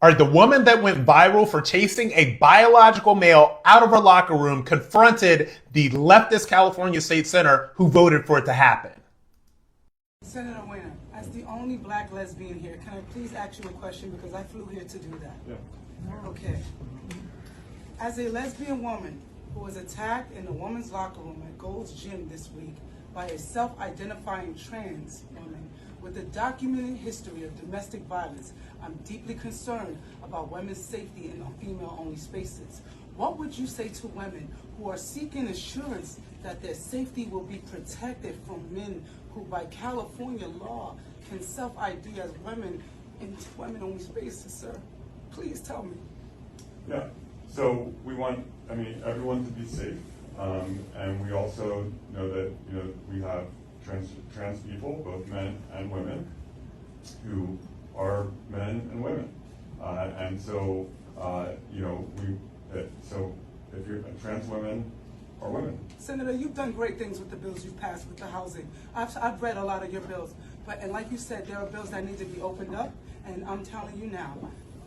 All right, the woman that went viral for chasing a biological male out of her locker room confronted the leftist California State Senator who voted for it to happen. Senator Wayne, as the only black lesbian here, can I please ask you a question because I flew here to do that? Yeah. Okay. As a lesbian woman who was attacked in the women's locker room at Gold's Gym this week by a self-identifying trans woman with a documented history of domestic violence, I'm deeply concerned about women's safety in female-only spaces. What would you say to women who are seeking assurance that their safety will be protected from men who, by California law, can self-ID as women in women-only spaces, sir? Please tell me. Yeah, so we want, everyone to be safe, and we also know that, we have trans people, both men and women, who are men and women, and so, so if you're trans women are women. Senator, you've done great things with the bills you've passed with the housing. I've read a lot of your bills, and like you said, there are bills that need to be opened up, and I'm telling you now,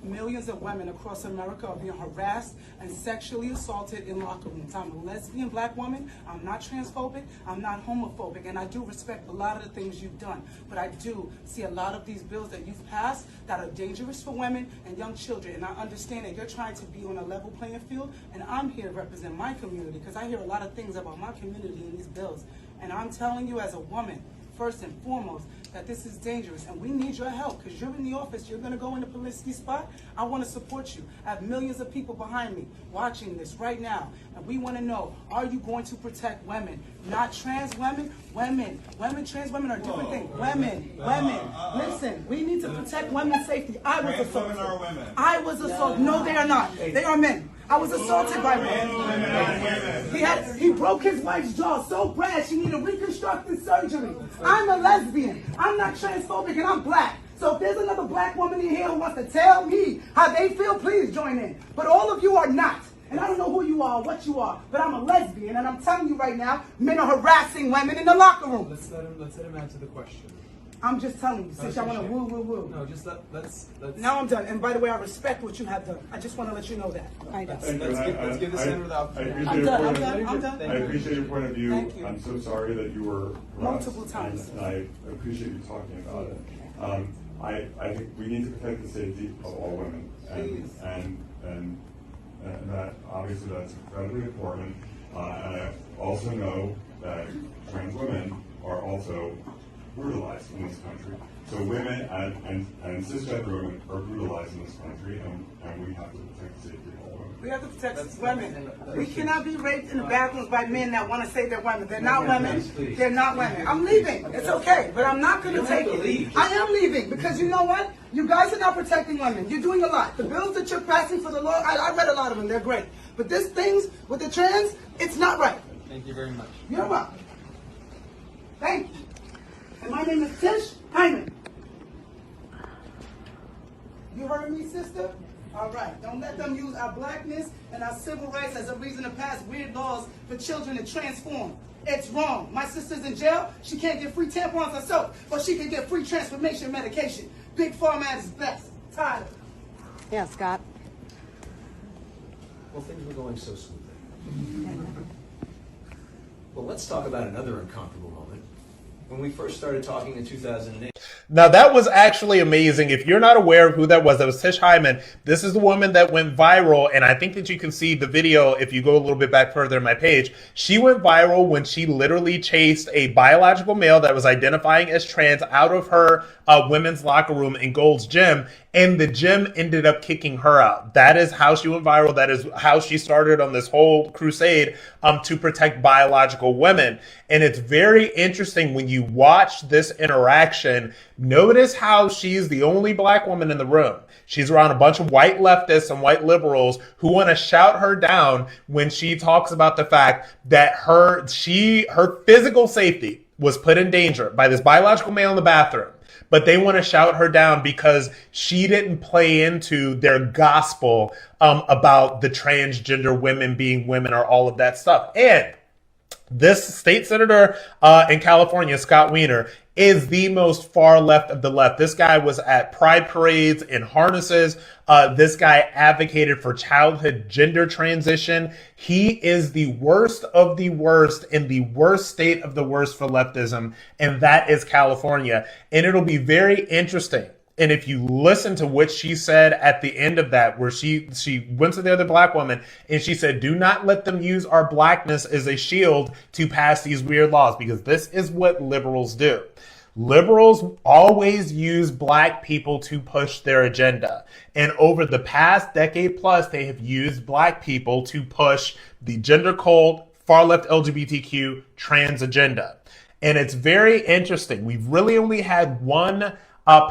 millions of women across America are being harassed and sexually assaulted in locker rooms. I'm a lesbian black woman. I'm not transphobic. I'm not homophobic. And I do respect a lot of the things you've done. But I do see a lot of these bills that you've passed that are dangerous for women and young children. And I understand that you're trying to be on a level playing field. And I'm here to represent my community because I hear a lot of things about my community in these bills. And I'm telling you as a woman, first and foremost, that this is dangerous, and we need your help because you're in the office. You're going to go in the publicity spot. I want to support you. I have millions of people behind me watching this right now, and we want to know: are you going to protect women, not trans women? Women, trans women are different things. Women. Listen, we need to protect women's safety. I was assaulted. I was assaulted. No, they are not. They are men. I was assaulted by men. He broke his wife's jaw so bad she needed reconstructive surgery. I'm a lesbian. I'm not transphobic, and I'm black. So if there's another black woman in here who wants to tell me how they feel, please join in. But all of you are not. And I don't know who you are or what you are, but I'm a lesbian, and I'm telling you right now, men are harassing women in the locker room. Let's let him answer the question. I'm just telling you, since y'all want to woo. No, just let's. Now I'm done. And by the way, I respect what you have done. I just want to let you know that. Let's give the senator the opportunity. I'm done. I appreciate your point of view. Thank you. I'm so sorry that you were harassed, multiple times. and I appreciate you talking about it. I think we need to protect the safety of all women, and that obviously that's incredibly important. And I also know that trans women are also brutalized in this country. So women and cisgender women are brutalized in this country, and we have to protect the safety of all women. We have to protect women. We cannot be raped in the bathrooms by men that want to say they're women. They're not women. They're not women. I'm leaving. It's okay, but I'm not going to take it. I am leaving because you know what? You guys are not protecting women. You're doing a lot. The bills that you're passing for the law, I read a lot of them. They're great. But this things with the trans, it's not right. Thank you very much. You're welcome. Thank you. And my name is Tish Hyman. You heard me, sister? All right. Don't let them use our blackness and our civil rights as a reason to pass weird laws for children to transform. It's wrong. My sister's in jail. She can't get free tampons herself, but she can get free transformation medication. Big Pharma at its best. Tyler. Yeah, Scott. Well, things were going so smoothly. Well, let's talk about another uncomfortable moment. When we first started talking in 2008. Now, that was actually amazing. If you're not aware of who that was Tish Hyman. This is the woman that went viral, and I think that you can see the video if you go a little bit back further in my page. She went viral when she literally chased a biological male that was identifying as trans out of her women's locker room in Gold's Gym, and the gym ended up kicking her out. That is how she went viral. That is how she started on this whole crusade to protect biological women. And it's very interesting when you watch this interaction. Notice how she's the only black woman in the room. She's around a bunch of white leftists and white liberals who want to shout her down when she talks about the fact that her physical safety was put in danger by this biological male in the bathroom. But they want to shout her down because she didn't play into their gospel about the transgender women being women or all of that stuff. And This state senator in California, Scott Wiener, is the most far left of the left. This guy was at pride parades in harnesses. This guy advocated for childhood gender transition. He is the worst of the worst in the worst state of the worst for leftism, and that is California. And it'll be very interesting. And if you listen to what she said at the end of that, where she went to the other black woman and she said, do not let them use our blackness as a shield to pass these weird laws, because this is what liberals do. Liberals always use black people to push their agenda. And over the past decade plus, they have used black people to push the gender cult, far left LGBTQ, trans agenda. And it's very interesting. We've really only had one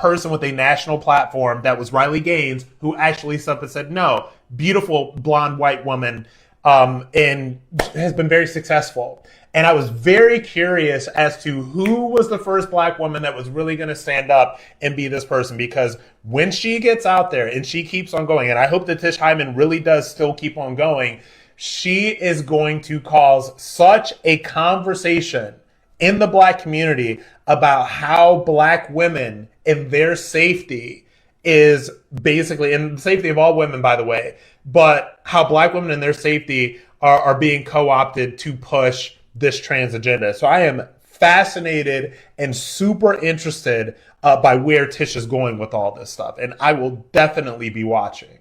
person with a national platform, that was Riley Gaines, who actually stood up and said, no, beautiful blonde white woman, and has been very successful. And I was very curious as to who was the first black woman that was really going to stand up and be this person, because when she gets out there and she keeps on going, and I hope that Tish Hyman really does still keep on going, she is going to cause such a conversation in the black community about how black women and their safety is basically, and the safety of all women, by the way, but how black women and their safety are being co-opted to push this trans agenda. So I am fascinated and super interested by where Tish is going with all this stuff, and I will definitely be watching.